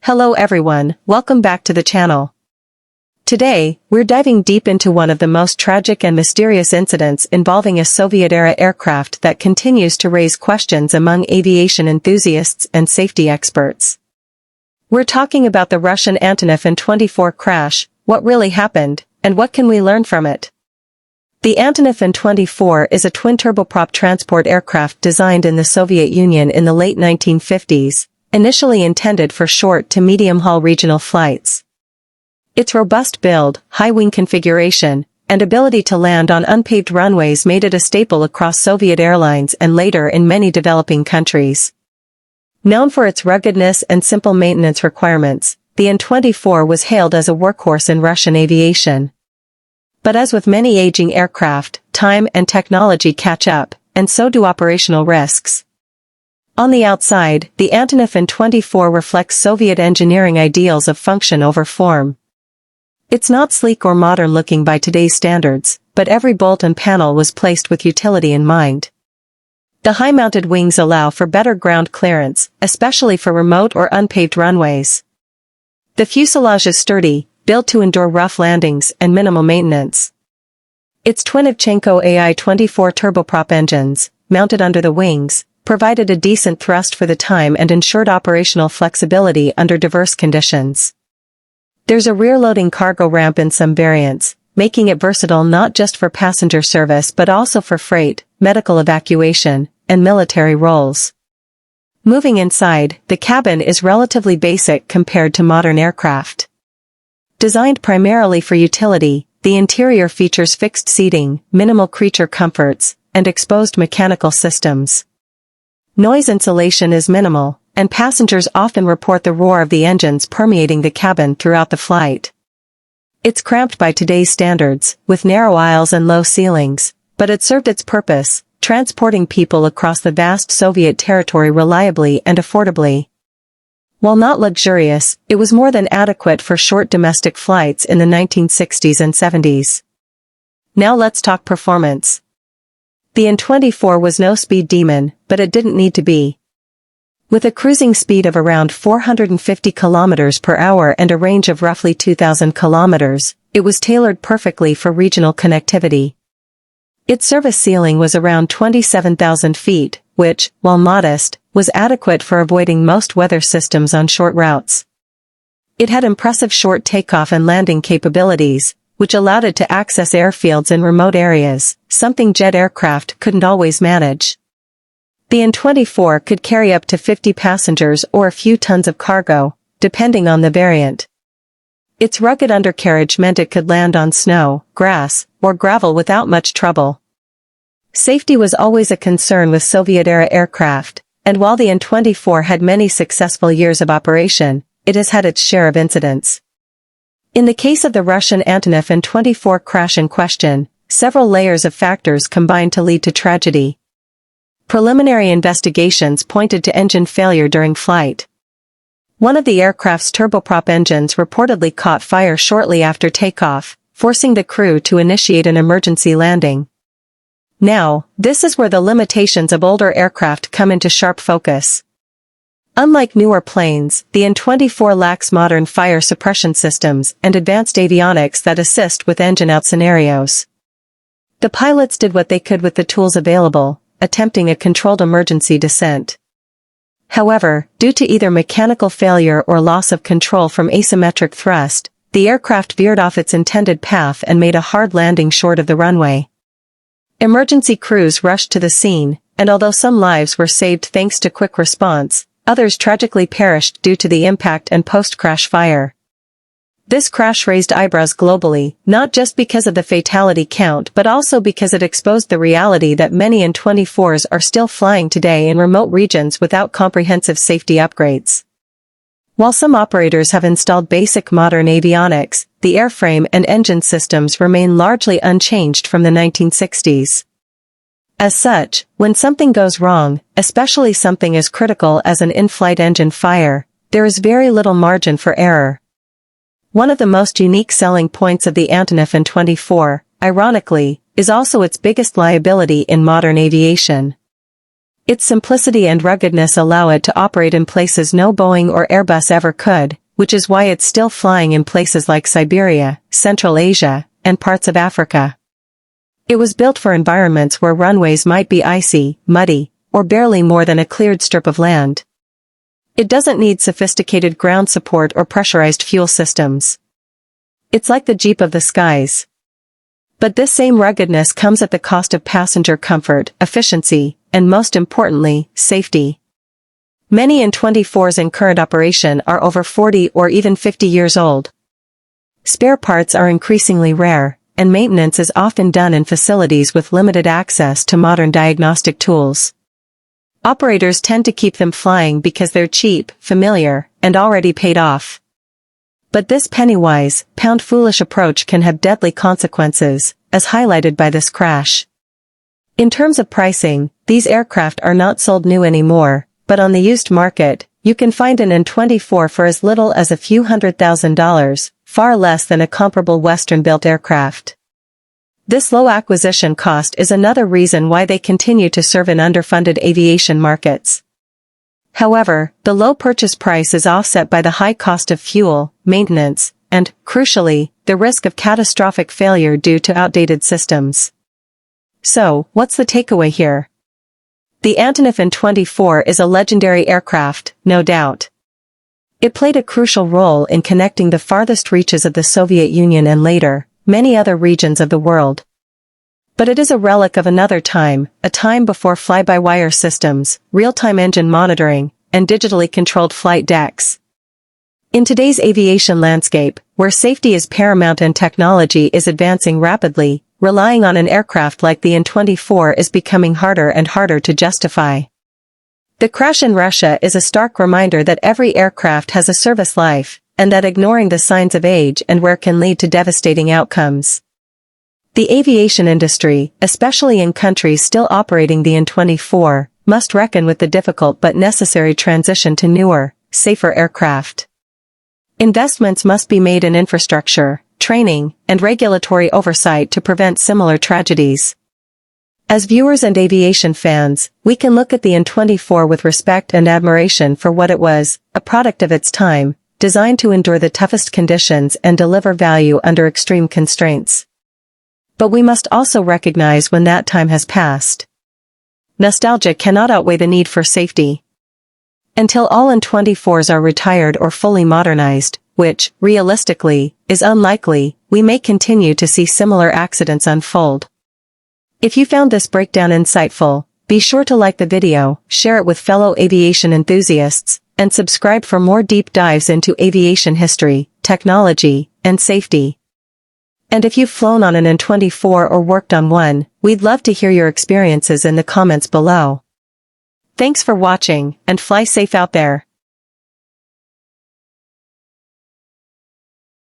Hello everyone, welcome back to the channel. Today, we're diving deep into one of the most tragic and mysterious incidents involving a Soviet-era aircraft that continues to raise questions among aviation enthusiasts and safety experts. We're talking about the Russian Antonov An-24 crash, what really happened, and what can we learn from it. The Antonov An-24 is a twin-turboprop transport aircraft designed in the Soviet Union in the late 1950s, initially intended for short to medium-haul regional flights. Its robust build, high wing configuration, and ability to land on unpaved runways made it a staple across Soviet airlines and later in many developing countries. Known for its ruggedness and simple maintenance requirements, the An-24 was hailed as a workhorse in Russian aviation. But as with many aging aircraft, time and technology catch up, and so do operational risks. On the outside, the Antonov An-24 reflects Soviet engineering ideals of function over form. It's not sleek or modern-looking by today's standards, but every bolt and panel was placed with utility in mind. The high-mounted wings allow for better ground clearance, especially for remote or unpaved runways. The fuselage is sturdy, built to endure rough landings and minimal maintenance. Its twin Avchenko AI-24 turboprop engines, mounted under the wings, provided a decent thrust for the time and ensured operational flexibility under diverse conditions. There's a rear-loading cargo ramp in some variants, making it versatile not just for passenger service but also for freight, medical evacuation, and military roles. Moving inside, the cabin is relatively basic compared to modern aircraft. Designed primarily for utility, the interior features fixed seating, minimal creature comforts, and exposed mechanical systems. Noise insulation is minimal, and passengers often report the roar of the engines permeating the cabin throughout the flight. It's cramped by today's standards, with narrow aisles and low ceilings, but it served its purpose, transporting people across the vast Soviet territory reliably and affordably. While not luxurious, it was more than adequate for short domestic flights in the 1960s and 70s. Now let's talk performance. The An-24 was no speed demon, but it didn't need to be. With a cruising speed of around 450 km per hour and a range of roughly 2,000 km, it was tailored perfectly for regional connectivity. Its service ceiling was around 27,000 feet, which, while modest, was adequate for avoiding most weather systems on short routes. It had impressive short takeoff and landing capabilities, which allowed it to access airfields in remote areas, something jet aircraft couldn't always manage. The An-24 could carry up to 50 passengers or a few tons of cargo, depending on the variant. Its rugged undercarriage meant it could land on snow, grass, or gravel without much trouble. Safety was always a concern with Soviet-era aircraft, and while the An-24 had many successful years of operation, it has had its share of incidents. In the case of the Russian Antonov An-24 crash in question, several layers of factors combined to lead to tragedy. Preliminary investigations pointed to engine failure during flight. One of the aircraft's turboprop engines reportedly caught fire shortly after takeoff, forcing the crew to initiate an emergency landing. Now, this is where the limitations of older aircraft come into sharp focus. Unlike newer planes, the An-24 lacks modern fire suppression systems and advanced avionics that assist with engine-out scenarios. The pilots did what they could with the tools available, attempting a controlled emergency descent. However, due to either mechanical failure or loss of control from asymmetric thrust, the aircraft veered off its intended path and made a hard landing short of the runway. Emergency crews rushed to the scene, and although some lives were saved thanks to quick response, others tragically perished due to the impact and post-crash fire. This crash raised eyebrows globally, not just because of the fatality count but also because it exposed the reality that many An-24s are still flying today in remote regions without comprehensive safety upgrades. While some operators have installed basic modern avionics, the airframe and engine systems remain largely unchanged from the 1960s. As such, when something goes wrong, especially something as critical as an in-flight engine fire, there is very little margin for error. One of the most unique selling points of the Antonov An-24, ironically, is also its biggest liability in modern aviation. Its simplicity and ruggedness allow it to operate in places no Boeing or Airbus ever could, which is why it's still flying in places like Siberia, Central Asia, and parts of Africa. It was built for environments where runways might be icy, muddy, or barely more than a cleared strip of land. It doesn't need sophisticated ground support or pressurized fuel systems. It's like the Jeep of the skies. But this same ruggedness comes at the cost of passenger comfort, efficiency, and most importantly, safety. Many An-24s in current operation are over 40 or even 50 years old. Spare parts are increasingly rare, and maintenance is often done in facilities with limited access to modern diagnostic tools. Operators tend to keep them flying because they're cheap, familiar, and already paid off. But this penny-wise, pound-foolish approach can have deadly consequences, as highlighted by this crash. In terms of pricing, these aircraft are not sold new anymore, but on the used market, you can find an An-24 for as little as a few $100,000, far less than a comparable Western-built aircraft. This low acquisition cost is another reason why they continue to serve in underfunded aviation markets. However, the low purchase price is offset by the high cost of fuel, maintenance, and, crucially, the risk of catastrophic failure due to outdated systems. So, what's the takeaway here? The Antonov An-24 is a legendary aircraft, no doubt. It played a crucial role in connecting the farthest reaches of the Soviet Union and later, many other regions of the world. But it is a relic of another time, a time before fly-by-wire systems, real-time engine monitoring, and digitally controlled flight decks. In today's aviation landscape, where safety is paramount and technology is advancing rapidly, relying on an aircraft like the An-24 is becoming harder and harder to justify. The crash in Russia is a stark reminder that every aircraft has a service life, and that ignoring the signs of age and wear can lead to devastating outcomes. The aviation industry, especially in countries still operating the An-24, must reckon with the difficult but necessary transition to newer, safer aircraft. Investments must be made in infrastructure, training, and regulatory oversight to prevent similar tragedies. As viewers and aviation fans, we can look at the An-24 with respect and admiration for what it was, a product of its time, designed to endure the toughest conditions and deliver value under extreme constraints. But we must also recognize when that time has passed. Nostalgia cannot outweigh the need for safety. Until all An-24s are retired or fully modernized, which, realistically, is unlikely, we may continue to see similar accidents unfold. If you found this breakdown insightful, be sure to like the video, share it with fellow aviation enthusiasts, and subscribe for more deep dives into aviation history, technology, and safety. And if you've flown on an An-24 or worked on one, we'd love to hear your experiences in the comments below. Thanks for watching, and fly safe out there.